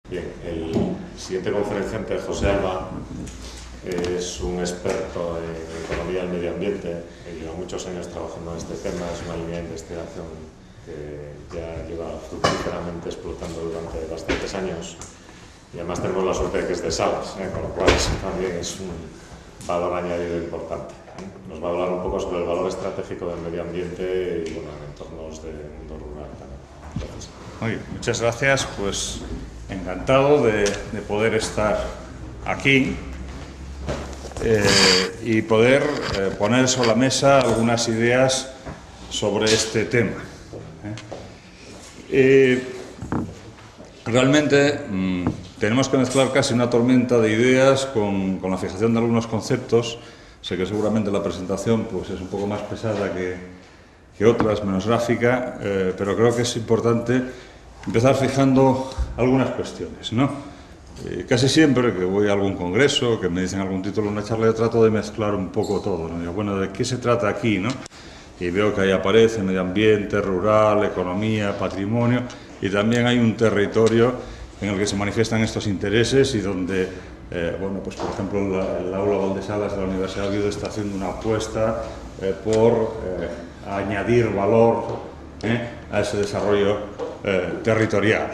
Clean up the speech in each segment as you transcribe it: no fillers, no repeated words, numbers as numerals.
Bien, el siguiente conferenciante, José Alba, es un experto en economía del medio ambiente, lleva muchos años trabajando en este tema, es una línea de investigación que ya lleva fructíferamente explotando durante bastantes años, y además tenemos la suerte de que es de Salas, con lo cual también es un valor añadido importante. Nos va a hablar un poco sobre el valor estratégico del medio ambiente y bueno, en entornos del mundo rural también. Gracias. Muy bien, muchas gracias, pues encantado de poder estar aquí y poder poner sobre la mesa algunas ideas sobre este tema. Realmente tenemos que mezclar casi una tormenta de ideas con la fijación de algunos conceptos. Sé que seguramente la presentación pues, es un poco más pesada que otras, menos gráfica, pero creo que es importante empezar fijando algunas cuestiones, ¿no? Casi siempre que voy a algún congreso, que me dicen algún título, una charla, yo trato de mezclar un poco todo, ¿no? Digo, bueno, ¿de qué se trata aquí, no? Y veo que ahí aparece medio ambiente, rural, economía, patrimonio, y también hay un territorio en el que se manifiestan estos intereses y donde, bueno, pues por ejemplo, el aula Valdesalas de la Universidad de Oviedo está haciendo una apuesta por añadir valor a ese desarrollo territorial.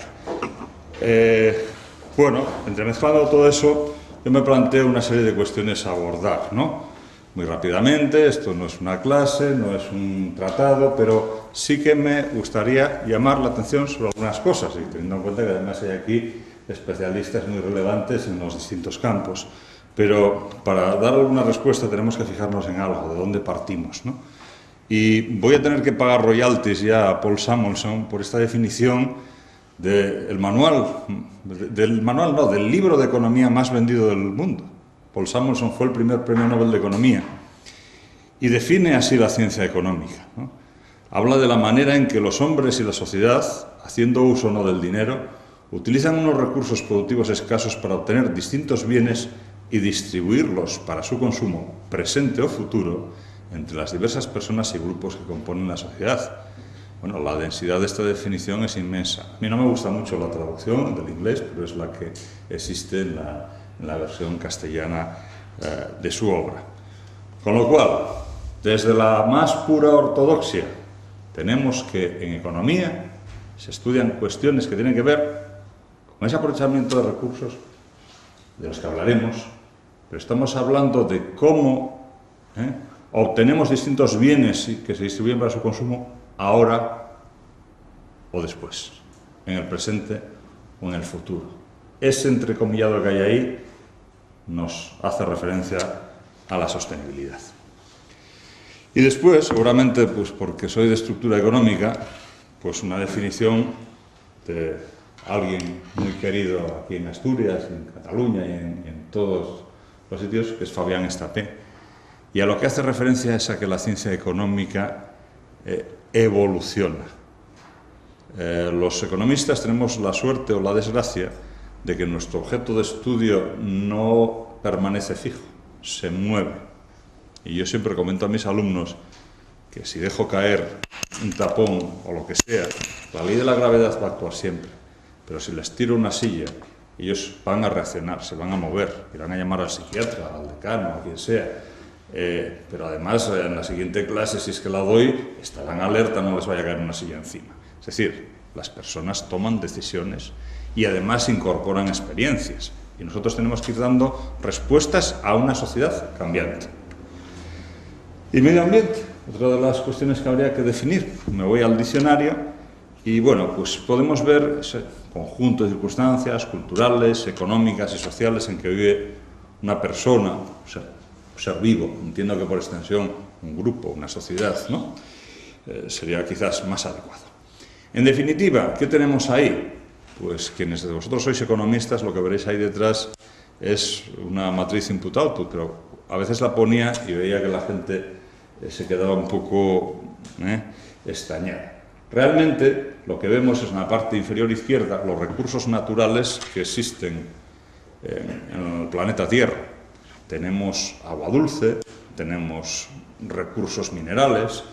Bueno, entremezclando todo eso, yo me planteo una serie de cuestiones a abordar, ¿no? Muy rápidamente, esto no es una clase, no es un tratado, pero sí que me gustaría llamar la atención sobre algunas cosas, y teniendo en cuenta que además hay aquí especialistas muy relevantes en los distintos campos. Pero para dar alguna respuesta tenemos que fijarnos en algo, de dónde partimos, ¿no? Y voy a tener que pagar royalties ya a Paul Samuelson por esta definición del del libro de economía más vendido del mundo. Paul Samuelson fue el primer premio Nobel de Economía y define así la ciencia económica, ¿no? Habla de la manera en que los hombres y la sociedad, haciendo uso o no del dinero, utilizan unos recursos productivos escasos para obtener distintos bienes y distribuirlos para su consumo, presente o futuro, entre las diversas personas y grupos que componen la sociedad. Bueno, la densidad de esta definición es inmensa. A mí no me gusta mucho la traducción del inglés, pero es la que existe en la versión castellana de su obra. Con lo cual, desde la más pura ortodoxia, tenemos que en economía se estudian cuestiones que tienen que ver con ese aprovechamiento de recursos, de los que hablaremos, pero estamos hablando de cómo obtenemos distintos bienes que se distribuyen para su consumo ahora o después, en el presente o en el futuro. Ese entrecomillado que hay ahí nos hace referencia a la sostenibilidad. Y después, seguramente, pues porque soy de estructura económica, pues una definición de alguien muy querido aquí en Asturias, en Cataluña y en todos los sitios, que es Fabián Estapé. Y a lo que hace referencia es a que la ciencia económica evoluciona. Los economistas tenemos la suerte o la desgracia de que nuestro objeto de estudio no permanece fijo, se mueve. Y yo siempre comento a mis alumnos que si dejo caer un tapón o lo que sea, la ley de la gravedad va a actuar siempre. Pero si les tiro una silla, ellos van a reaccionar, se van a mover, irán a llamar al psiquiatra, al decano, a quien sea. Pero además, en la siguiente clase, si es que la doy, estarán alerta, no les vaya a caer una silla encima. Es decir, las personas toman decisiones y además incorporan experiencias. Y nosotros tenemos que ir dando respuestas a una sociedad cambiante. Y medio ambiente, otra de las cuestiones que habría que definir. Me voy al diccionario y, bueno, pues podemos ver ese conjunto de circunstancias culturales, económicas y sociales en que vive una persona, o sea, ser vivo, entiendo que por extensión un grupo, una sociedad, ¿no? Sería quizás más adecuado. En definitiva, ¿qué tenemos ahí? Pues quienes de vosotros sois economistas, lo que veréis ahí detrás es una matriz input-output, pero a veces la ponía y veía que la gente se quedaba un poco extrañada. Realmente lo que vemos es en la parte inferior izquierda los recursos naturales que existen en el planeta Tierra. Tenemos agua dulce, tenemos recursos minerales,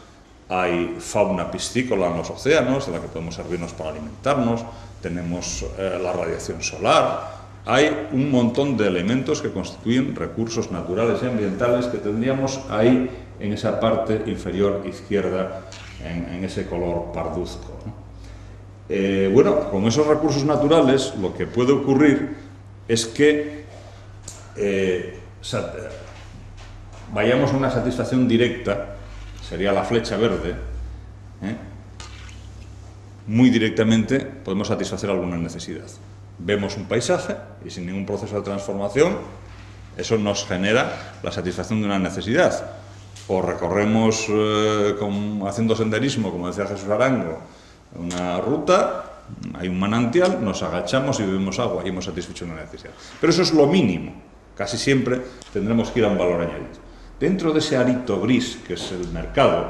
hay fauna piscícola en los océanos, de la que podemos servirnos para alimentarnos, tenemos la radiación solar. Hay un montón de elementos que constituyen recursos naturales y ambientales que tendríamos ahí en esa parte inferior izquierda, en ese color parduzco, ¿no? Bueno, con esos recursos naturales lo que puede ocurrir es que vayamos a una satisfacción directa, sería la flecha verde, muy directamente podemos satisfacer alguna necesidad. Vemos un paisaje y sin ningún proceso de transformación eso nos genera la satisfacción de una necesidad. O recorremos haciendo senderismo, como decía Jesús Arango, una ruta, hay un manantial, nos agachamos y bebemos agua y hemos satisfecho una necesidad. Pero eso es lo mínimo. Casi siempre tendremos que ir a un valor añadido. Dentro de ese arito gris que es el mercado,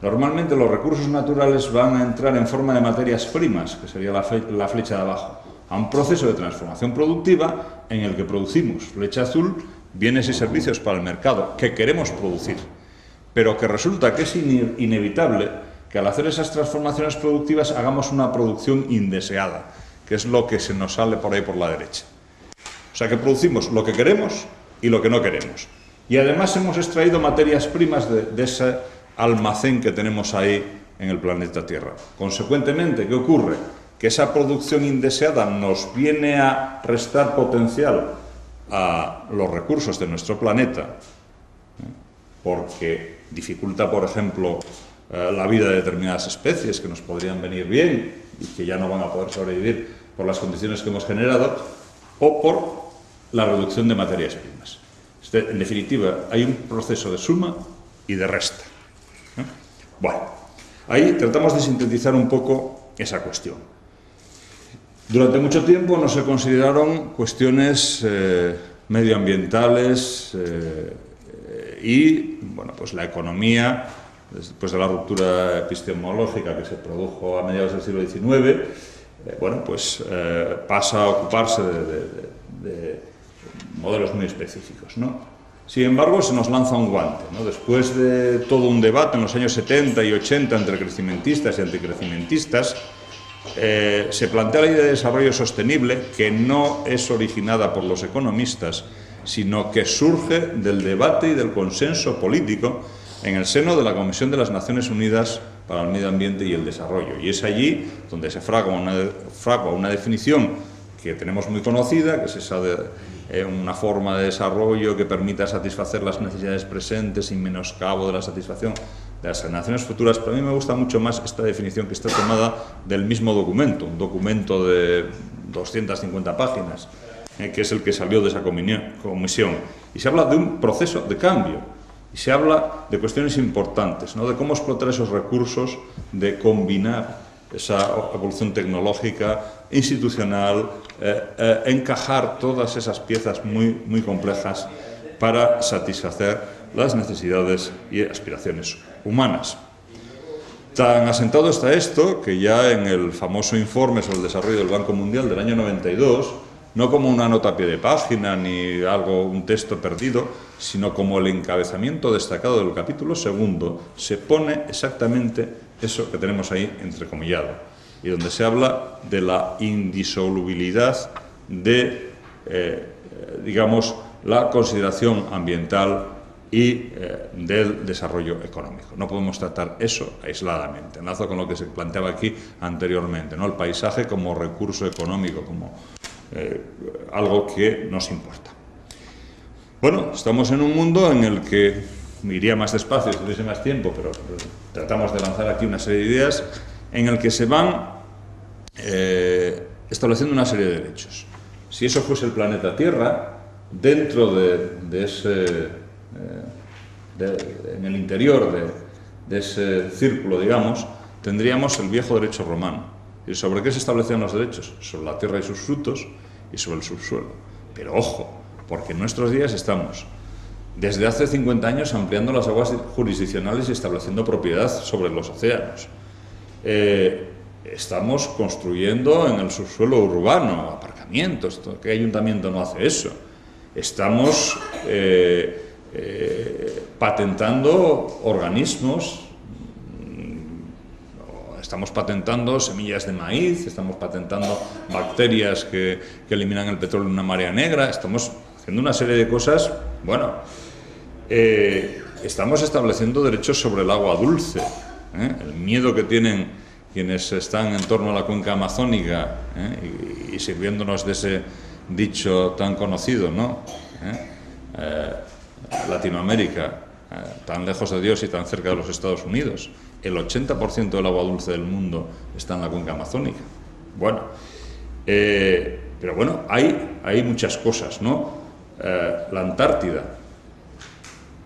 normalmente los recursos naturales van a entrar en forma de materias primas, que sería la flecha de abajo, a un proceso de transformación productiva en el que producimos, flecha azul, bienes y servicios para el mercado que queremos producir, pero que resulta que es inevitable que al hacer esas transformaciones productivas hagamos una producción indeseada, que es lo que se nos sale por ahí por la derecha. O sea que producimos lo que queremos y lo que no queremos. Y además hemos extraído materias primas de ese almacén que tenemos ahí en el planeta Tierra. Consecuentemente, ¿qué ocurre? Que esa producción indeseada nos viene a restar potencial a los recursos de nuestro planeta, porque dificulta, por ejemplo, la vida de determinadas especies que nos podrían venir bien y que ya no van a poder sobrevivir por las condiciones que hemos generado, o por la reducción de materias primas. En definitiva, hay un proceso de suma y de resta. Bueno, ahí tratamos de sintetizar un poco esa cuestión. Durante mucho tiempo no se consideraron cuestiones medioambientales y, bueno, pues la economía, después de la ruptura epistemológica que se produjo a mediados del siglo XIX, bueno, pues pasa a ocuparse de modelos muy específicos, ¿no? Sin embargo, se nos lanza un guante, ¿no? Después de todo un debate en los años 70 y 80 entre crecimentistas y anticrecimentistas, se plantea la idea de desarrollo sostenible, que no es originada por los economistas, sino que surge del debate y del consenso político en el seno de la Comisión de las Naciones Unidas para el Medio Ambiente y el Desarrollo. Y es allí donde se fragua una definición que tenemos muy conocida, que es esa de una forma de desarrollo que permita satisfacer las necesidades presentes sin menoscabo de la satisfacción de las generaciones futuras. Pero a mí me gusta mucho más esta definición que está tomada del mismo documento, un documento de 250 páginas, que es el que salió de esa comisión. Y se habla de un proceso de cambio. Y se habla de cuestiones importantes, ¿no? De cómo explotar esos recursos, de combinar esa evolución tecnológica, institucional, encajar todas esas piezas muy complejas para satisfacer las necesidades y aspiraciones humanas. Tan asentado está esto que ya en el famoso informe sobre el desarrollo del Banco Mundial del año 92, no como una nota a pie de página ni un texto perdido, sino como el encabezamiento destacado del capítulo segundo, se pone exactamente eso que tenemos ahí entrecomillado, y donde se habla de la indisolubilidad de, digamos, la consideración ambiental y del desarrollo económico. No podemos tratar eso aisladamente. Enlazo con lo que se planteaba aquí anteriormente, ¿no? El paisaje como recurso económico, como algo que nos importa. Bueno, estamos en un mundo en el que, iría más despacio si tuviese más tiempo, pero tratamos de lanzar aquí una serie de ideas, en el que se van estableciendo una serie de derechos. Si eso fuese el planeta Tierra, dentro de ese, en el interior de ese círculo, digamos, tendríamos el viejo derecho romano. ¿Y sobre qué se establecían los derechos? Sobre la tierra y sus frutos y sobre el subsuelo. Pero ojo, porque en nuestros días estamos, desde hace 50 años, ampliando las aguas jurisdiccionales y estableciendo propiedad sobre los océanos. Estamos construyendo en el subsuelo urbano aparcamientos. ¿Qué ayuntamiento no hace eso? Estamos patentando organismos, estamos patentando semillas de maíz, estamos patentando bacterias que eliminan el petróleo en una marea negra, estamos haciendo una serie de cosas, bueno, estamos estableciendo derechos sobre el agua dulce, el miedo que tienen quienes están en torno a la cuenca amazónica, y sirviéndonos de ese dicho tan conocido, ¿no? Latinoamérica, tan lejos de Dios y tan cerca de los Estados Unidos. El 80% del agua dulce del mundo está en la cuenca amazónica. Bueno, pero bueno, hay muchas cosas, ¿no? La Antártida.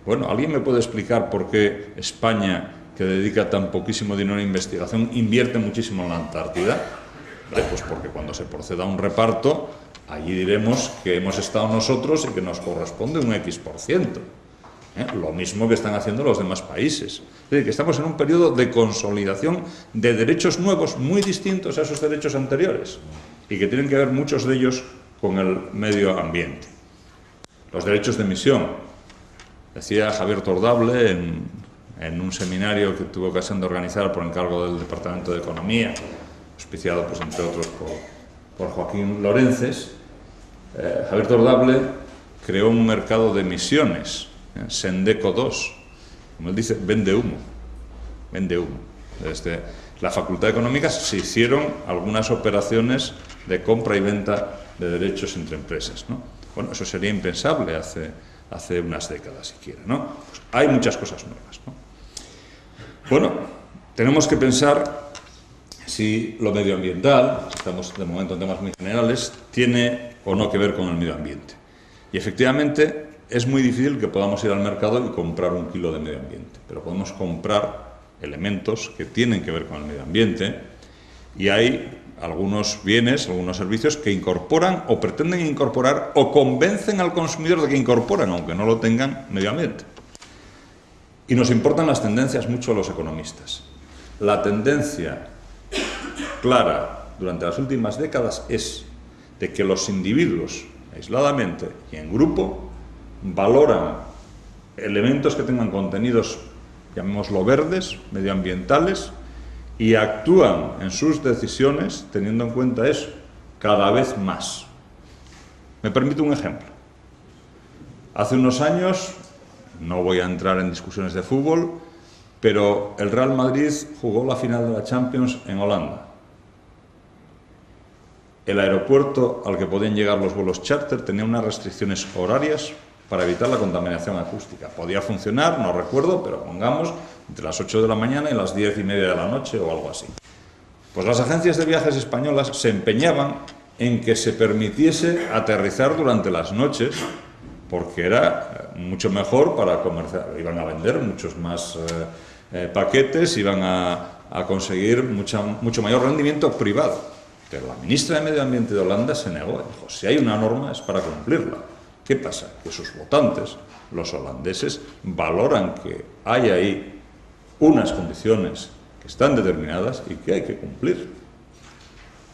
Bueno, ¿alguien me puede explicar por qué España, que dedica tan poquísimo dinero a investigación, invierte muchísimo en la Antártida? Pues porque cuando se proceda a un reparto, allí diremos que hemos estado nosotros y que nos corresponde un X%. Lo mismo que están haciendo los demás países. Es decir, que estamos en un periodo de consolidación de derechos nuevos muy distintos a esos derechos anteriores y que tienen que ver muchos de ellos con el medio ambiente. Los derechos de emisión. Decía Javier Tordable en un seminario que tuve ocasión de organizar por encargo del Departamento de Economía, auspiciado, pues, entre otros, por Joaquín Lorences. Javier Tordable creó un mercado de emisiones, Sendeco 2, como él dice, vende humo. Desde la Facultad de Económicas se hicieron algunas operaciones de compra y venta de derechos entre empresas, ¿no? Bueno, eso sería impensable hace unas décadas siquiera, ¿no? Pues hay muchas cosas nuevas, ¿no? Bueno, tenemos que pensar si lo medioambiental, estamos de momento en temas muy generales, tiene o no que ver con el medio ambiente. Y efectivamente es muy difícil que podamos ir al mercado y comprar un kilo de medio ambiente, pero podemos comprar elementos que tienen que ver con el medio ambiente, y hay algunos bienes, algunos servicios que incorporan o pretenden incorporar o convencen al consumidor de que incorporan, aunque no lo tengan, medio ambiente. Y nos importan las tendencias mucho a los economistas. La tendencia clara durante las últimas décadas es de que los individuos, aisladamente y en grupo, valoran elementos que tengan contenidos, llamémoslo verdes, medioambientales, y actúan en sus decisiones teniendo en cuenta eso cada vez más. Me permito un ejemplo. Hace unos años, no voy a entrar en discusiones de fútbol, pero el Real Madrid jugó la final de la Champions en Holanda. El aeropuerto al que podían llegar los vuelos charter tenía unas restricciones horarias para evitar la contaminación acústica. Podía funcionar, no recuerdo, pero pongamos entre las 8 de la mañana y las 10:30 de la noche o algo así. Pues las agencias de viajes españolas se empeñaban en que se permitiese aterrizar durante las noches, porque era mucho mejor para comerciar. Iban a vender muchos más paquetes, iban a conseguir mucho mayor rendimiento privado. Pero la ministra de Medio Ambiente de Holanda se negó. Dijo, si hay una norma es para cumplirla. ¿Qué pasa? Que sus votantes, los holandeses, valoran que hay ahí unas condiciones que están determinadas y que hay que cumplir.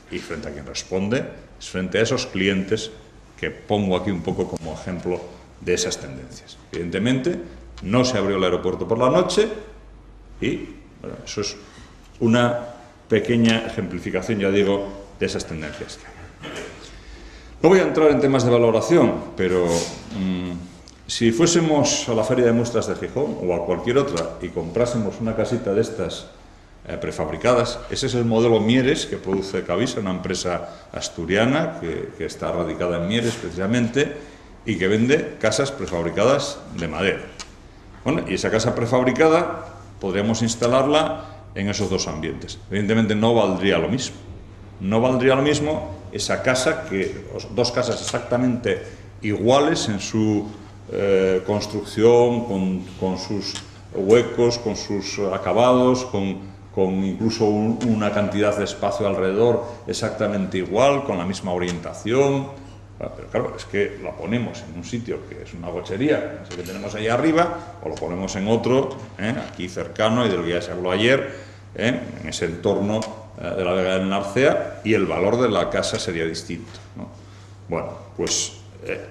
Y frente a quien responde es frente a esos clientes que pongo aquí un poco como ejemplo de esas tendencias. Evidentemente, no se abrió el aeropuerto por la noche y bueno, eso es una pequeña ejemplificación, ya digo, de esas tendencias que hay. No voy a entrar en temas de valoración, pero si fuésemos a la Feria de Muestras de Gijón o a cualquier otra y comprásemos una casita de estas prefabricadas, ese es el modelo Mieres que produce Cavisa, una empresa asturiana que está radicada en Mieres precisamente y que vende casas prefabricadas de madera. Bueno, y esa casa prefabricada podríamos instalarla en esos dos ambientes. Evidentemente no valdría lo mismo. No valdría lo mismo esa casa dos casas exactamente iguales en su construcción, con sus huecos, con sus acabados, con incluso una cantidad de espacio alrededor exactamente igual, con la misma orientación. Bueno, pero claro, es que la ponemos en un sitio que es una gochería, ese que tenemos ahí arriba, o lo ponemos en otro, aquí cercano y del que ya se habló ayer, en ese entorno de la Vega del Narcea, y el valor de la casa sería distinto, ¿no? Bueno, pues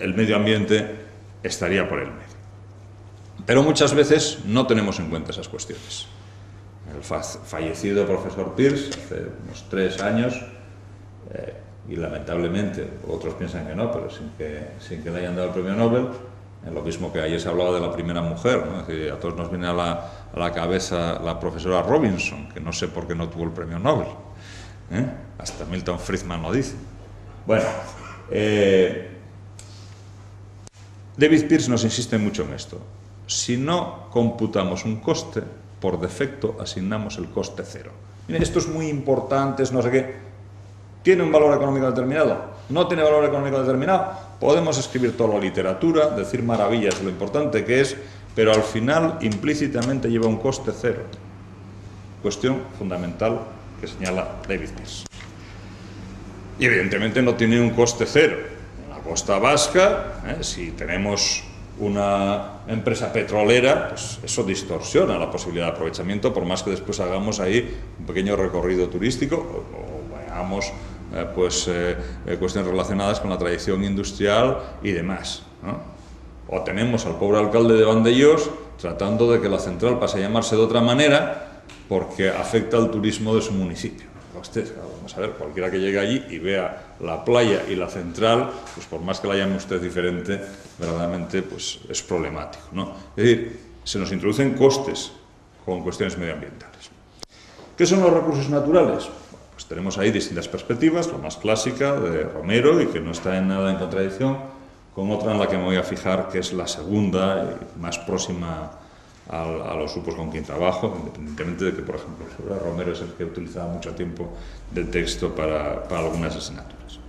el medio ambiente estaría por el medio. Pero muchas veces no tenemos en cuenta esas cuestiones. el fallecido profesor Peirce, hace unos 3 años, y lamentablemente, otros piensan que no, pero sin que le hayan dado el premio Nobel, lo mismo que ayer se hablaba de la primera mujer, ¿no? Es decir, a todos nos viene a la cabeza la profesora Robinson, que no sé por qué no tuvo el premio Nobel, hasta Milton Friedman lo dice. Bueno, David Peirce nos insiste mucho en esto. Si no computamos un coste, por defecto asignamos el coste cero. Mire, esto es muy importante, es no sé qué. ¿Tiene un valor económico determinado? ¿No tiene valor económico determinado? Podemos escribir toda la literatura, decir maravillas de lo importante que es, pero al final implícitamente lleva un coste cero. Cuestión fundamental que señala David Peirce. Y evidentemente no tiene un coste cero. En la costa vasca, si tenemos una empresa petrolera, pues eso distorsiona la posibilidad de aprovechamiento, por más que después hagamos ahí un pequeño recorrido turístico o veamos cuestiones relacionadas con la tradición industrial y demás, ¿no? O tenemos al pobre alcalde de Vandellós tratando de que la central pase a llamarse de otra manera porque afecta al turismo de su municipio. Vamos a ver, cualquiera que llegue allí y vea la playa y la central, pues por más que la llame usted diferente, verdaderamente pues es problemático, ¿no? Es decir, se nos introducen costes con cuestiones medioambientales. ¿Qué son los recursos naturales? Pues tenemos ahí distintas perspectivas, la más clásica de Romero y que no está en nada en contradicción con otra en la que me voy a fijar, que es la segunda y más próxima a los grupos con quien trabajo, independientemente de que, por ejemplo, Romero es el que utilizaba mucho tiempo del texto para algunas asignaturas.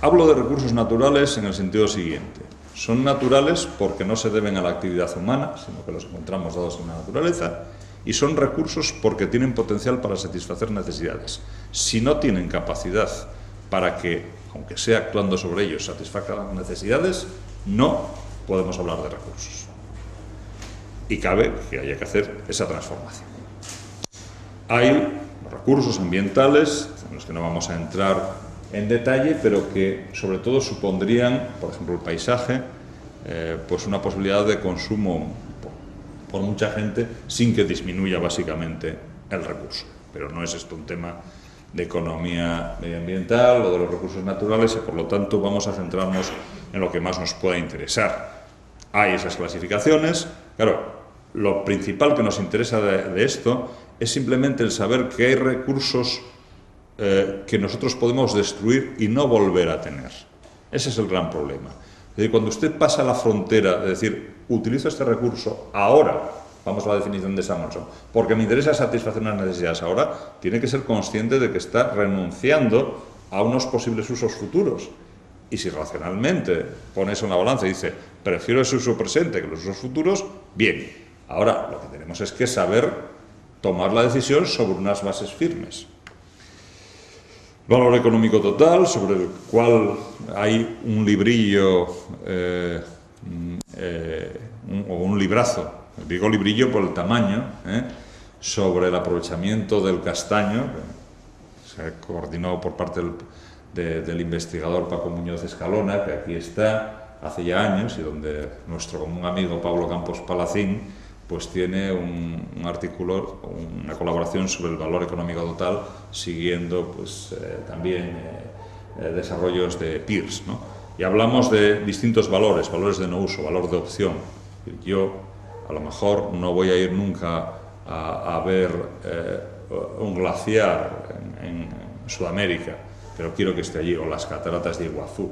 Hablo de recursos naturales en el sentido siguiente. Son naturales porque no se deben a la actividad humana, sino que los encontramos dados en la naturaleza, y son recursos porque tienen potencial para satisfacer necesidades. Si no tienen capacidad para que, aunque sea actuando sobre ellos, satisfagan las necesidades, no podemos hablar de recursos. Y cabe que haya que hacer esa transformación. Hay recursos ambientales, en los que no vamos a entrar en detalle, pero que sobre todo supondrían, por ejemplo, el paisaje, pues una posibilidad de consumo por mucha gente sin que disminuya básicamente el recurso. Pero no es esto un tema de economía medioambiental o de los recursos naturales y por lo tanto vamos a centrarnos en lo que más nos pueda interesar. Hay esas clasificaciones, claro. Lo principal que nos interesa de esto es simplemente el saber que hay recursos que nosotros podemos destruir y no volver a tener. Ese es el gran problema. Es decir, cuando usted pasa la frontera de decir, utilizo este recurso ahora, vamos a la definición de Samuelson, porque me interesa satisfacer unas necesidades ahora, tiene que ser consciente de que está renunciando a unos posibles usos futuros. Y si racionalmente pone eso en la balanza y dice, prefiero ese uso presente que los usos futuros, bien. Ahora, lo que tenemos es que saber tomar la decisión sobre unas bases firmes. Valor económico total, sobre el cual hay un librillo o un librazo, digo librillo por el tamaño, sobre el aprovechamiento del castaño, que se coordinó por parte del investigador Paco Muñoz Escalona, que aquí está hace ya años y donde nuestro común amigo Pablo Campos Palacín pues tiene un artículo, una colaboración sobre el valor económico total, siguiendo pues, también desarrollos de Peirce, ¿no? Y hablamos de distintos valores, valores de no uso, valor de opción. Yo a lo mejor no voy a ir nunca a ver un glaciar en Sudamérica, pero quiero que esté allí, o las cataratas de Iguazú,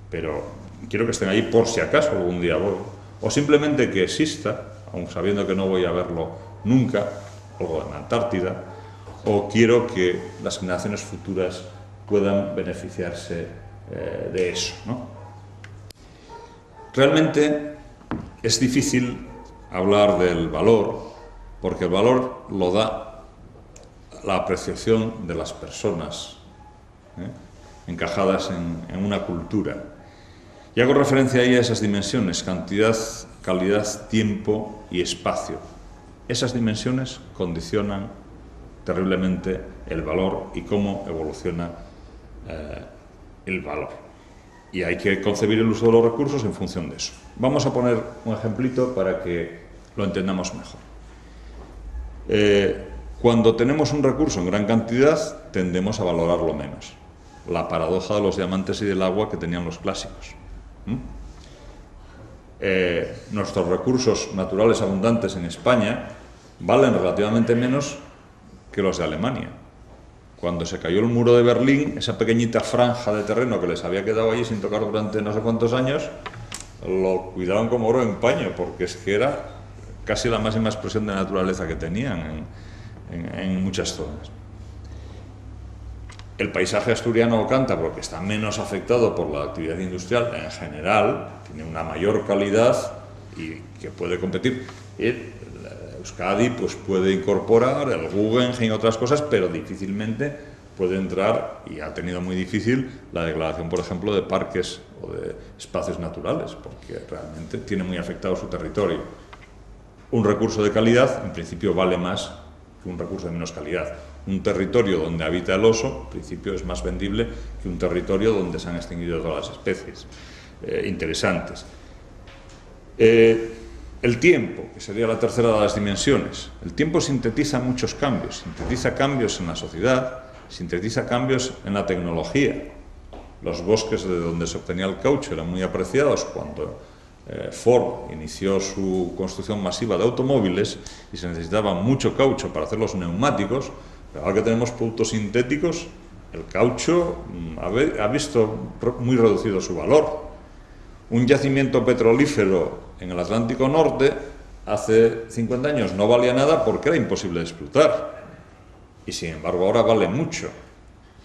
pero quiero que estén allí por si acaso algún día voy, o simplemente que exista, aun sabiendo que no voy a verlo nunca, algo en la Antártida, o quiero que las generaciones futuras puedan beneficiarse de eso, ¿no? Realmente es difícil hablar del valor, porque el valor lo da la apreciación de las personas, encajadas en una cultura. Y hago referencia ahí a esas dimensiones, cantidad, calidad, tiempo y espacio. Esas dimensiones condicionan terriblemente el valor y cómo evoluciona el valor. Y hay que concebir el uso de los recursos en función de eso. Vamos a poner un ejemplito para que lo entendamos mejor. Cuando tenemos un recurso en gran cantidad, tendemos a valorarlo menos. La paradoja de los diamantes y del agua que tenían los clásicos. Nuestros recursos naturales abundantes en España valen relativamente menos que los de Alemania. Cuando se cayó el muro de Berlín, esa pequeñita franja de terreno que les había quedado allí sin tocar durante no sé cuántos años, lo cuidaban como oro en paño, porque es que era casi la máxima expresión de naturaleza que tenían en muchas zonas. El paisaje asturiano o cántabro, que está menos afectado por la actividad industrial en general, tiene una mayor calidad y que puede competir. Euskadi pues puede incorporar el Guggenheim y otras cosas, pero difícilmente puede entrar, y ha tenido muy difícil, la declaración, por ejemplo, de parques o de espacios naturales, porque realmente tiene muy afectado su territorio. Un recurso de calidad, en principio, vale más que un recurso de menos calidad. Un territorio donde habita el oso, en principio, es más vendible que un territorio donde se han extinguido todas las especies interesantes. El tiempo, que sería la tercera de las dimensiones. El tiempo sintetiza muchos cambios, sintetiza cambios en la sociedad, sintetiza cambios en la tecnología. Los bosques de donde se obtenía el caucho eran muy apreciados cuando Ford inició su construcción masiva de automóviles y se necesitaba mucho caucho para hacer los neumáticos, pero ahora que tenemos productos sintéticos, el caucho ha visto muy reducido su valor. Un yacimiento petrolífero en el Atlántico Norte hace 50 años no valía nada porque era imposible de explotar, y sin embargo ahora vale mucho.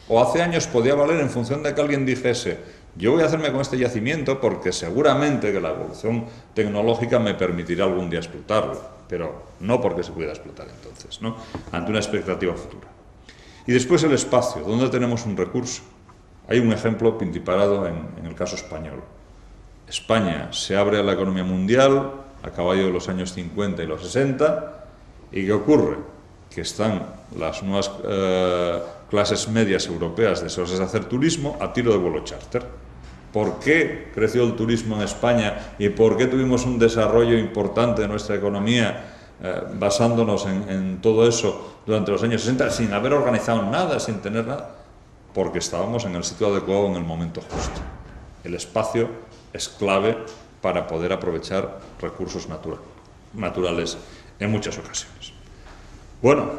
O hace años podía valer en función de que alguien dijese: yo voy a hacerme con este yacimiento porque seguramente que la evolución tecnológica me permitirá algún día explotarlo, pero no porque se pudiera explotar entonces, ¿no? Ante una expectativa futura. Y después el espacio, ¿dónde tenemos un recurso? Hay un ejemplo pintiparado en el caso español. España se abre a la economía mundial a caballo de los años 50 y los 60, ¿y qué ocurre? Que están las nuevas clases medias europeas deseosas de hacer turismo a tiro de vuelo charter. ¿Por qué creció el turismo en España y por qué tuvimos un desarrollo importante de nuestra economía basándonos en todo eso durante los años 60 sin haber organizado nada, sin tener nada? Porque estábamos en el sitio adecuado en el momento justo. El espacio es clave para poder aprovechar recursos naturales en muchas ocasiones. Bueno,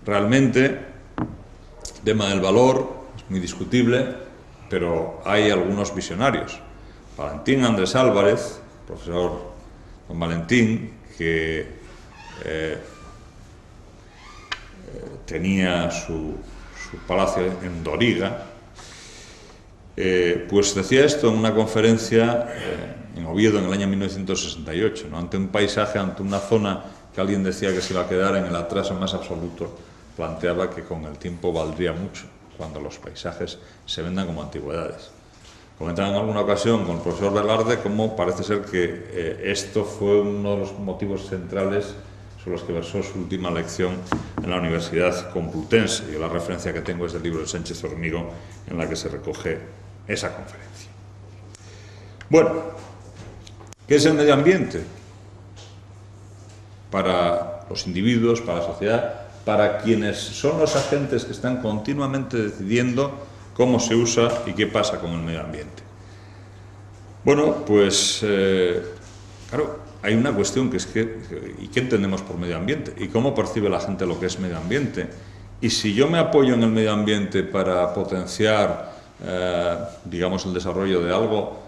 realmente el tema del valor es muy discutible, pero hay algunos visionarios. Valentín Andrés Álvarez, profesor don Valentín, que tenía su palacio en Doriga, pues decía esto en una conferencia en Oviedo en el año 1968, ¿no? Ante un paisaje, ante una zona que alguien decía que se iba a quedar en el atraso más absoluto, planteaba que con el tiempo valdría mucho cuando los paisajes se vendan como antigüedades. Comentaba en alguna ocasión con el profesor Velarde cómo parece ser que esto fue uno de los motivos centrales sobre los que versó su última lección en la Universidad Complutense. Yo la referencia que tengo es del libro de Sánchez Hormigo, en la que se recoge esa conferencia. Bueno, ¿qué es el medio ambiente? Para los individuos, para la sociedad, para quienes son los agentes que están continuamente decidiendo cómo se usa y qué pasa con el medio ambiente. Bueno, pues, claro, hay una cuestión que es ¿y qué entendemos por medio ambiente? ¿Y cómo percibe la gente lo que es medio ambiente? Y si yo me apoyo en el medio ambiente para potenciar, digamos, el desarrollo de algo,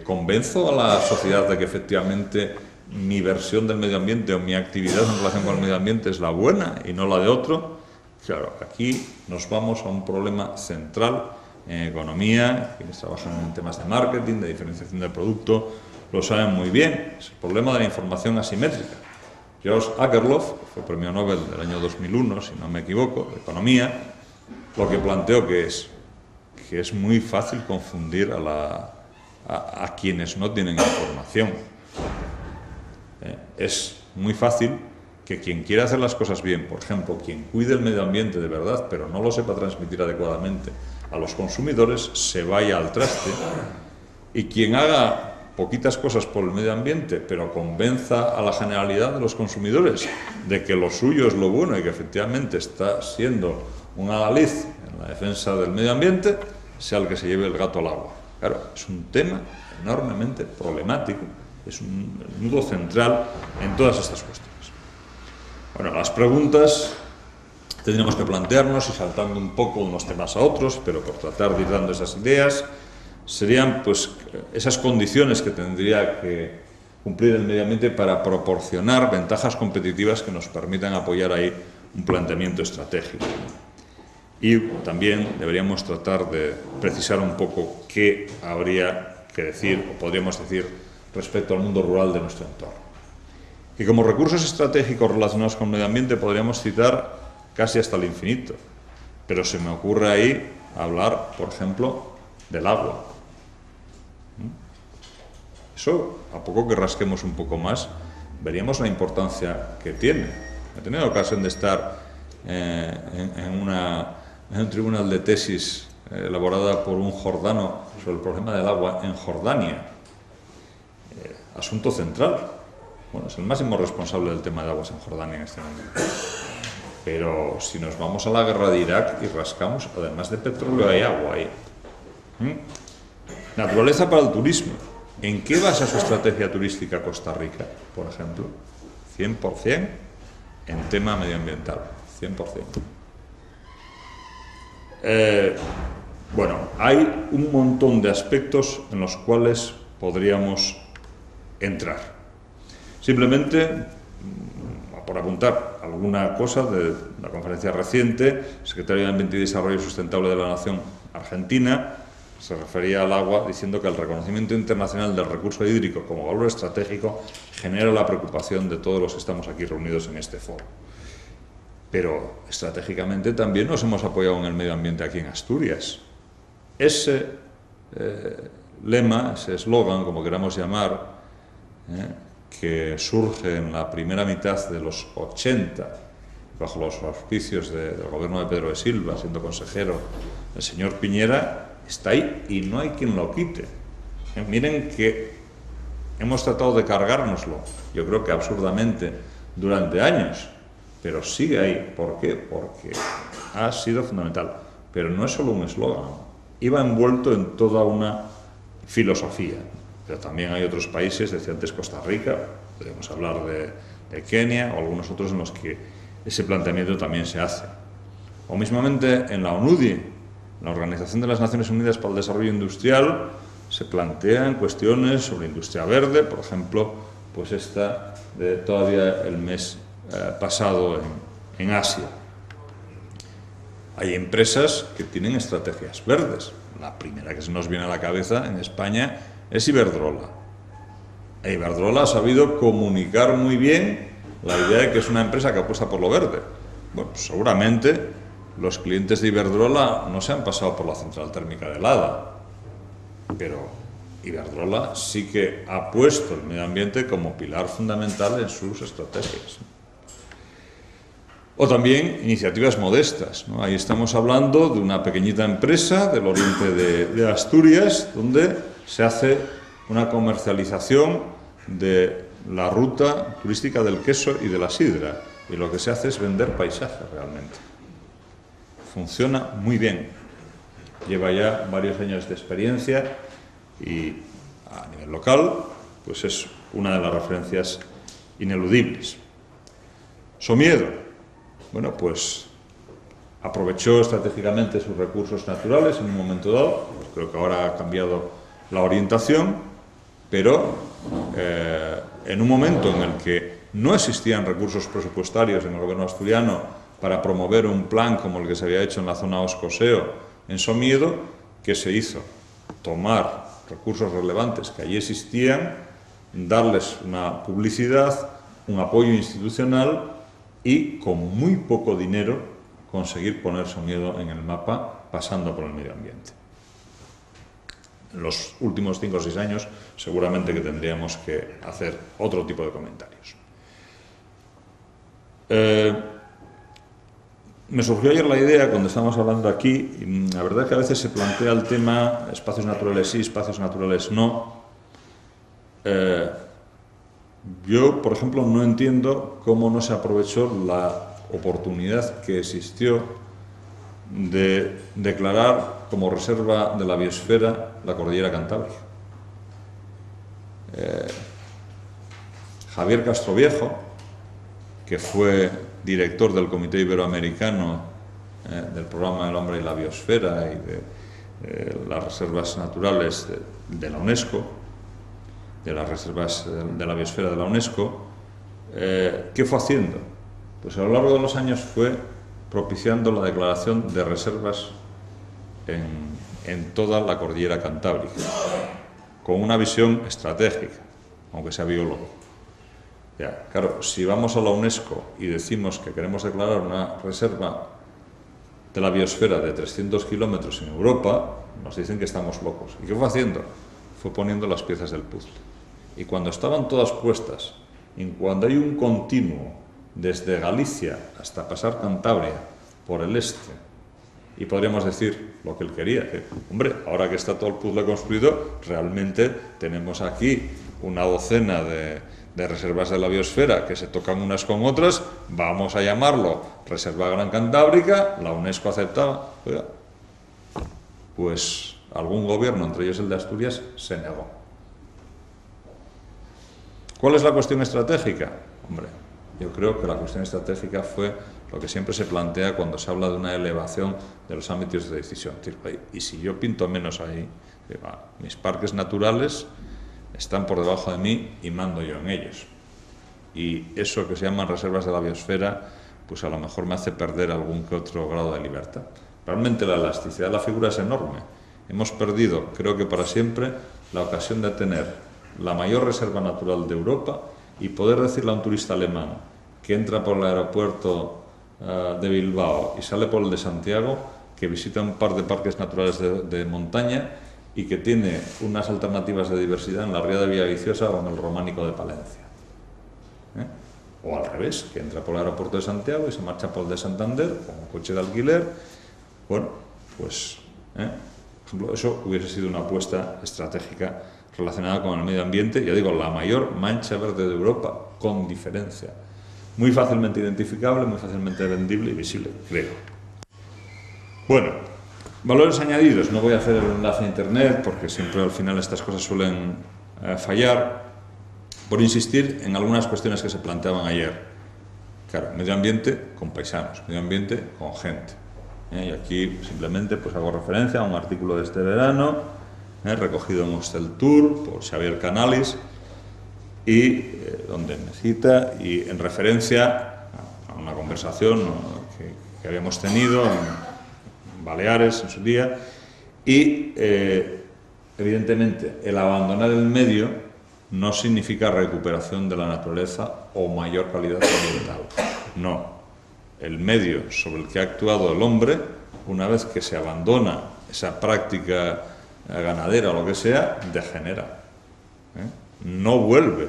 ¿convenzo a la sociedad de que efectivamente mi versión del medio ambiente o mi actividad en relación con el medio ambiente es la buena y no la de otro? Claro, aquí nos vamos a un problema central en economía. Quienes trabajan en temas de marketing, de diferenciación del producto, lo saben muy bien. Es el problema de la información asimétrica. George Akerlof, que fue premio Nobel del año 2001, si no me equivoco, de economía, lo que planteó que es muy fácil confundir a quienes no tienen información. Es muy fácil que quien quiera hacer las cosas bien, por ejemplo, quien cuide el medio ambiente de verdad, pero no lo sepa transmitir adecuadamente a los consumidores, se vaya al traste, y quien haga poquitas cosas por el medio ambiente, pero convenza a la generalidad de los consumidores de que lo suyo es lo bueno y que efectivamente está siendo un adalid en la defensa del medio ambiente, sea el que se lleve el gato al agua. Claro, es un tema enormemente problemático, es un nudo central en todas estas cuestiones. Bueno, las preguntas tendríamos que plantearnos, y saltando un poco unos temas a otros, pero por tratar de ir dando esas ideas, serían pues esas condiciones que tendría que cumplir el medio ambiente para proporcionar ventajas competitivas que nos permitan apoyar ahí un planteamiento estratégico. Y también deberíamos tratar de precisar un poco qué habría que decir, o podríamos decir, respecto al mundo rural de nuestro entorno. Y como recursos estratégicos relacionados con el medio ambiente podríamos citar casi hasta el infinito, pero se me ocurre ahí hablar, por ejemplo, del agua. Eso, a poco que rasquemos un poco más, veríamos la importancia que tiene. He tenido ocasión de estar en un tribunal de tesis elaborada por un jordano sobre el problema del agua en Jordania. Asunto central. Bueno, es el máximo responsable del tema de aguas en Jordania en este momento. Pero si nos vamos a la guerra de Irak y rascamos, además de petróleo hay agua ahí. Naturaleza para el turismo. ¿En qué basa su estrategia turística Costa Rica, por ejemplo? 100% en tema medioambiental. 100%. Bueno, hay un montón de aspectos en los cuales podríamos entrar. Simplemente, por apuntar alguna cosa de la conferencia reciente, el secretario de Ambiente y Desarrollo Sustentable de la Nación Argentina se refería al agua diciendo que el reconocimiento internacional del recurso hídrico como valor estratégico genera la preocupación de todos los que estamos aquí reunidos en este foro. Pero estratégicamente también nos hemos apoyado en el medio ambiente aquí en Asturias. Ese lema, ese eslogan, como queramos llamar, que surge en la primera mitad de los 80, bajo los auspicios del gobierno de Pedro de Silva, siendo consejero el señor Piñera, está ahí y no hay quien lo quite. Miren que hemos tratado de cargárnoslo, yo creo que absurdamente, durante años, pero sigue ahí. ¿Por qué? Porque ha sido fundamental. Pero no es solo un eslogan, iba envuelto en toda una filosofía. Pero también hay otros países, decía antes Costa Rica, podemos hablar de Kenia o algunos otros en los que ese planteamiento también se hace. O mismamente en la ONUDI, la Organización de las Naciones Unidas para el Desarrollo Industrial, se plantean cuestiones sobre industria verde, por ejemplo, pues esta de todavía el mes pasado en Asia. Hay empresas que tienen estrategias verdes. La primera que se nos viene a la cabeza en España es Iberdrola. Iberdrola ha sabido comunicar muy bien la idea de que es una empresa que apuesta por lo verde. Bueno, seguramente los clientes de Iberdrola no se han pasado por la central térmica de Lada, pero Iberdrola sí que ha puesto el medio ambiente como pilar fundamental en sus estrategias. O también iniciativas modestas, ¿no? Ahí estamos hablando de una pequeñita empresa del oriente de Asturias, donde se hace una comercialización de la ruta turística del queso y de la sidra, y lo que se hace es vender paisajes realmente. Funciona muy bien, lleva ya varios años de experiencia y a nivel local pues es una de las referencias ineludibles. Somiedo, bueno, pues aprovechó estratégicamente sus recursos naturales en un momento dado, pues creo que ahora ha cambiado la orientación, pero en un momento en el que no existían recursos presupuestarios en el gobierno asturiano para promover un plan como el que se había hecho en la zona Oscoseo, en Somiedo, ¿qué se hizo? Tomar recursos relevantes que allí existían, darles una publicidad, un apoyo institucional y con muy poco dinero conseguir poner Somiedo en el mapa pasando por el medio ambiente. En los últimos 5 o 6 años seguramente que tendríamos que hacer otro tipo de comentarios. Me surgió ayer la idea cuando estábamos hablando aquí, y la verdad es que a veces se plantea el tema espacios naturales sí, espacios naturales no, Yo, por ejemplo, no entiendo cómo no se aprovechó la oportunidad que existió de declarar como reserva de la biosfera la cordillera Cantábrica. Javier Castroviejo, que fue director del Comité Iberoamericano del Programa del Hombre y la Biosfera y de las reservas naturales de la UNESCO, de las reservas de la biosfera de la UNESCO, ¿qué fue haciendo? Pues a lo largo de los años fue propiciando la declaración de reservas en toda la cordillera Cantábrica, con una visión estratégica, aunque sea biólogo. Ya, claro, si vamos a la UNESCO y decimos que queremos declarar una reserva de la biosfera de 300 kilómetros en Europa, nos dicen que estamos locos. ¿Y qué fue haciendo? Fue poniendo las piezas del puzzle. Y cuando estaban todas puestas, y cuando hay un continuo desde Galicia hasta pasar Cantabria por el este, y podríamos decir lo que él quería, que, hombre, ahora que está todo el puzzle construido, realmente tenemos aquí una docena de reservas de la biosfera que se tocan unas con otras, vamos a llamarlo Reserva Gran Cantábrica, la UNESCO aceptaba. Oiga, pues algún gobierno, entre ellos el de Asturias, se negó. ¿Cuál es la cuestión estratégica? Hombre, yo creo que la cuestión estratégica fue lo que siempre se plantea cuando se habla de una elevación de los ámbitos de decisión. Y si yo pinto menos ahí, mis parques naturales están por debajo de mí y mando yo en ellos. Y eso que se llaman reservas de la biosfera, pues a lo mejor me hace perder algún que otro grado de libertad. Realmente la elasticidad de la figura es enorme. Hemos perdido, creo que para siempre, la ocasión de tener la mayor reserva natural de Europa y poder decirle a un turista alemán que entra por el aeropuerto de Bilbao y sale por el de Santiago, que visita un par de parques naturales de montaña y que tiene unas alternativas de diversidad en la ría de Villaviciosa o en el Románico de Palencia. O al revés, que entra por el aeropuerto de Santiago y se marcha por el de Santander con un coche de alquiler. Bueno, pues, por ejemplo, eso hubiese sido una apuesta estratégica relacionada con el medio ambiente, ya digo, la mayor mancha verde de Europa, con diferencia. Muy fácilmente identificable, muy fácilmente vendible y visible, creo. Bueno, valores añadidos. No voy a hacer el enlace a internet porque siempre al final estas cosas suelen fallar, por insistir en algunas cuestiones que se planteaban ayer. Claro, medio ambiente con paisanos, medio ambiente con gente. Y aquí simplemente pues hago referencia a un artículo de este verano, recogido en Hostel Tour por Xavier Canales, y donde me cita y en referencia a una conversación que habíamos tenido en Baleares en su día, y evidentemente el abandonar el medio no significa recuperación de la naturaleza o mayor calidad ambiental. No, el medio sobre el que ha actuado el hombre, una vez que se abandona esa práctica ganadera o lo que sea, degenera. No vuelve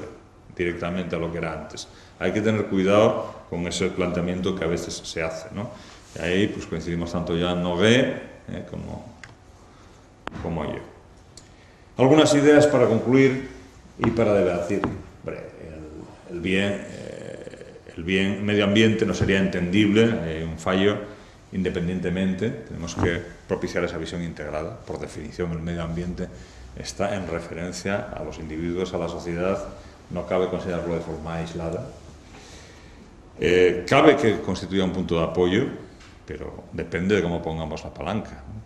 directamente a lo que era antes. Hay que tener cuidado con ese planteamiento que a veces se hace, ¿no? Y ahí pues coincidimos tanto ya Nogué como yo. Algunas ideas para concluir y para debatir. El bien medio ambiente no sería entendible, un fallo independientemente. Tenemos que propiciar esa visión integrada. Por definición, el medio ambiente está en referencia a los individuos, a la sociedad. No cabe considerarlo de forma aislada. Cabe que constituya un punto de apoyo, pero depende de cómo pongamos la palanca, ¿no?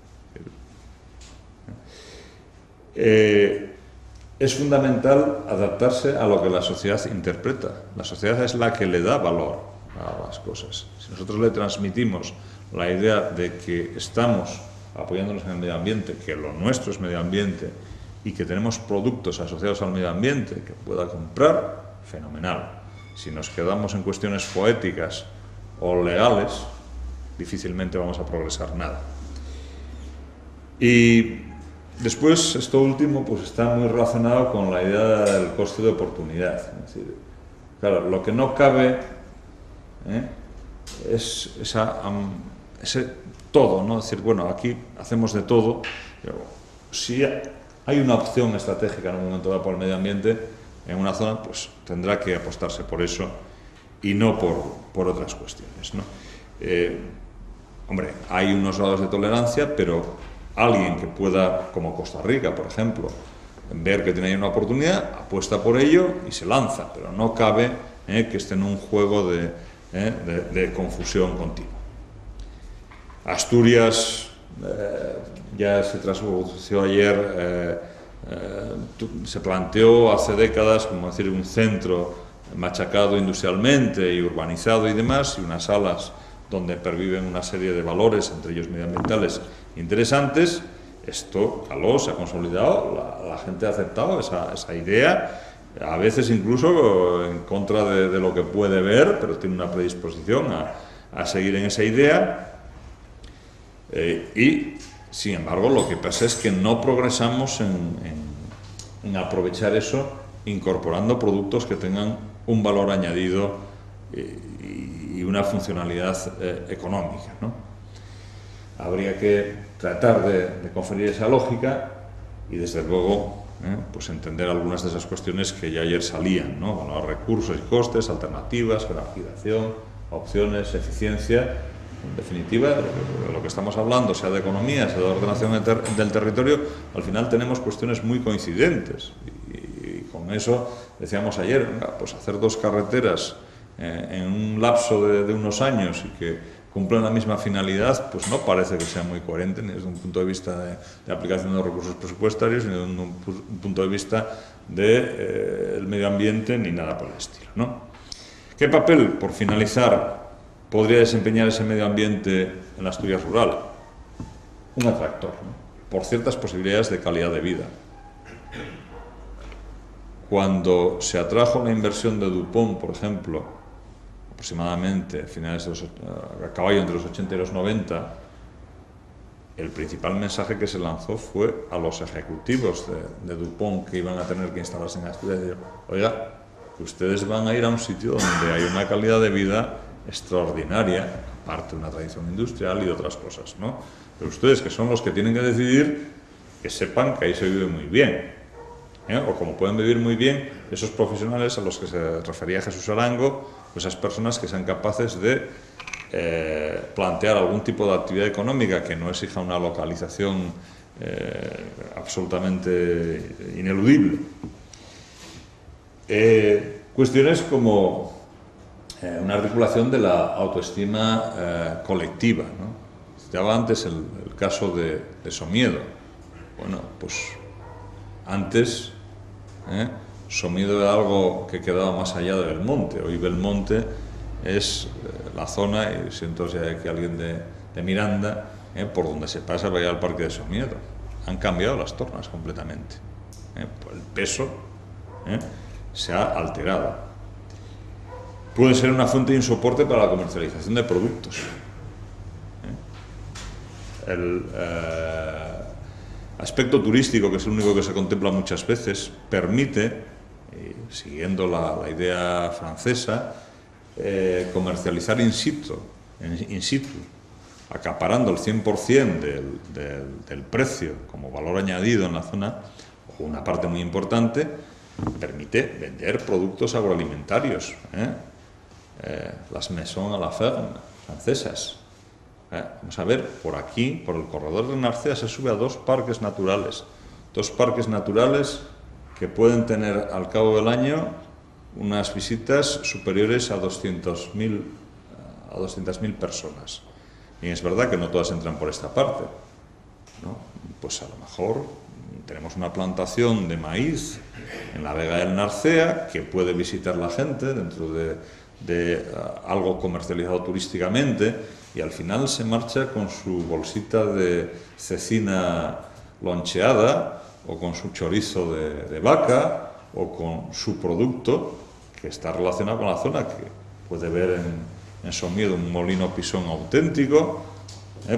Es fundamental adaptarse a lo que la sociedad interpreta. La sociedad es la que le da valor a las cosas. Si nosotros le transmitimos la idea de que estamos apoyándonos en el medio ambiente, que lo nuestro es medio ambiente y que tenemos productos asociados al medio ambiente que pueda comprar, fenomenal. Si nos quedamos en cuestiones poéticas o legales, difícilmente vamos a progresar nada. Y después, esto último, pues está muy relacionado con la idea del coste de oportunidad. Es decir, claro, lo que no cabe es ese todo, ¿no? Es decir, bueno, aquí hacemos de todo, pero si hay una opción estratégica en un momento dado por el medio ambiente, en una zona, pues tendrá que apostarse por eso y no por otras cuestiones, ¿no? Hombre, hay unos grados de tolerancia, pero alguien que pueda, como Costa Rica, por ejemplo, ver que tiene ahí una oportunidad, apuesta por ello y se lanza, pero no cabe que esté en un juego de confusión continua. Asturias ya se traslució ayer, se planteó hace décadas como decir un centro machacado industrialmente y urbanizado y demás, y unas salas donde perviven una serie de valores, entre ellos medioambientales, interesantes. Esto caló, se ha consolidado, la gente ha aceptado esa idea, a veces incluso en contra de lo que puede ver, pero tiene una predisposición a seguir en esa idea. Y, sin embargo, lo que pasa es que no progresamos en aprovechar eso incorporando productos que tengan un valor añadido y una funcionalidad económica, ¿no? Habría que tratar de conferir esa lógica y, desde luego, pues entender algunas de esas cuestiones que ya ayer salían, ¿no? Valorar recursos y costes, alternativas, jerarquización, opciones, eficiencia. En definitiva, de lo que estamos hablando, sea de economía, sea de ordenación del territorio, al final tenemos cuestiones muy coincidentes. Y con eso decíamos ayer, pues hacer dos carreteras en un lapso de unos años y que cumplen la misma finalidad, pues no parece que sea muy coherente ni desde un punto de vista de aplicación de los recursos presupuestarios, ni desde un punto de vista del medio ambiente, ni nada por el estilo, ¿no? ¿Qué papel, por finalizar, podría desempeñar ese medio ambiente en la Asturias rural? Un atractor, ¿no? Por ciertas posibilidades de calidad de vida. Cuando se atrajo la inversión de Dupont, por ejemplo, aproximadamente a caballo entre los 80 y los 90, el principal mensaje que se lanzó fue a los ejecutivos de Dupont que iban a tener que instalarse en Asturias. Decir, oiga, que ustedes van a ir a un sitio donde hay una calidad de vida extraordinaria, aparte de una tradición industrial y otras cosas, ¿no? Pero ustedes, que son los que tienen que decidir, que sepan que ahí se vive muy bien, o como pueden vivir muy bien esos profesionales a los que se refería Jesús Arango, pues esas personas que sean capaces de plantear algún tipo de actividad económica que no exija una localización absolutamente ineludible. Cuestiones como una articulación de la autoestima colectiva, ¿no? Citaba antes el caso de Somiedo. Bueno, pues antes Somiedo era algo que quedaba más allá de Belmonte. Hoy Belmonte es la zona, y siento si hay aquí alguien de Miranda, por donde se pasa para ir al parque de Somiedo. Han cambiado las tornas completamente. El peso se ha alterado. Puede ser una fuente de insoporte para la comercialización de productos. El aspecto turístico, que es el único que se contempla muchas veces, permite, siguiendo la idea francesa, comercializar in situ, acaparando el 100% del precio como valor añadido en la zona, o una parte muy importante, permite vender productos agroalimentarios, las Maisons à la Ferme francesas. Vamos a ver, por aquí, por el corredor de Narcea, se sube a dos parques naturales que pueden tener al cabo del año unas visitas superiores a 200.000 personas. Y es verdad que no todas entran por esta parte, ¿no? Pues a lo mejor tenemos una plantación de maíz en la Vega del Narcea que puede visitar la gente dentro de algo comercializado turísticamente, y al final se marcha con su bolsita de cecina loncheada o con su chorizo de vaca o con su producto que está relacionado con la zona, que puede ver en Somiedo un molino pisón auténtico,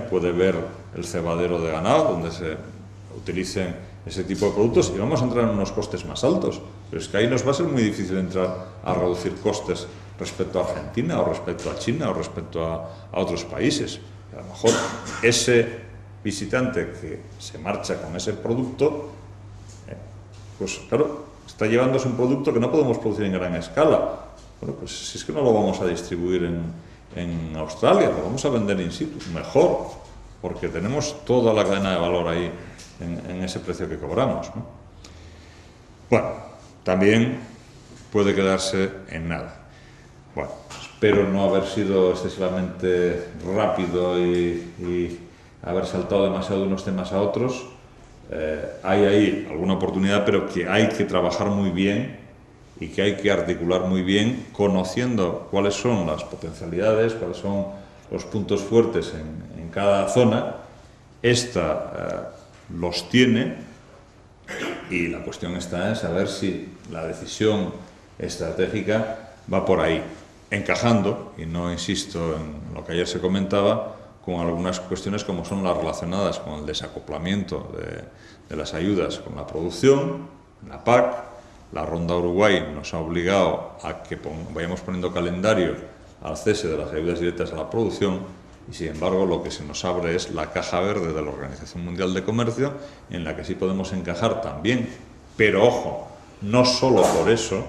puede ver el cebadero de ganado donde se utilicen ese tipo de productos, y vamos a entrar en unos costes más altos, pero es que ahí nos va a ser muy difícil entrar a reducir costes respecto a Argentina o respecto a China o respecto a otros países. Y a lo mejor ese visitante que se marcha con ese producto, pues claro, está llevándose un producto que no podemos producir en gran escala. Bueno, pues si es que no lo vamos a distribuir en Australia, lo vamos a vender in situ, mejor, porque tenemos toda la cadena de valor ahí en ese precio que cobramos, ¿no? Bueno, también puede quedarse en nada. Bueno, espero no haber sido excesivamente rápido y haber saltado demasiado de unos temas a otros. Hay ahí alguna oportunidad, pero que hay que trabajar muy bien y que hay que articular muy bien, conociendo cuáles son las potencialidades, cuáles son los puntos fuertes en cada zona. Esta los tiene, y la cuestión está en saber si la decisión estratégica va por ahí, encajando, y no insisto en lo que ayer se comentaba, con algunas cuestiones como son las relacionadas con el desacoplamiento de las ayudas con la producción, la PAC. La Ronda Uruguay nos ha obligado a que vayamos poniendo calendario al cese de las ayudas directas a la producción, y sin embargo lo que se nos abre es la caja verde de la Organización Mundial de Comercio, en la que sí podemos encajar también, pero ojo, no solo por eso,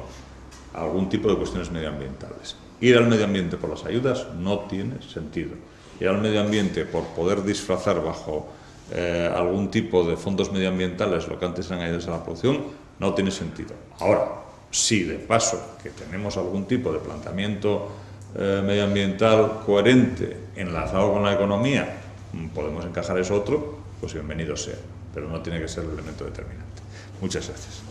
algún tipo de cuestiones medioambientales. Ir al medio ambiente por las ayudas no tiene sentido. Ir al medio ambiente por poder disfrazar bajo algún tipo de fondos medioambientales lo que antes eran ayudas a la producción no tiene sentido. Ahora, si de paso que tenemos algún tipo de planteamiento medioambiental coherente enlazado con la economía, podemos encajar eso otro, pues bienvenido sea, pero no tiene que ser el elemento determinante. Muchas gracias.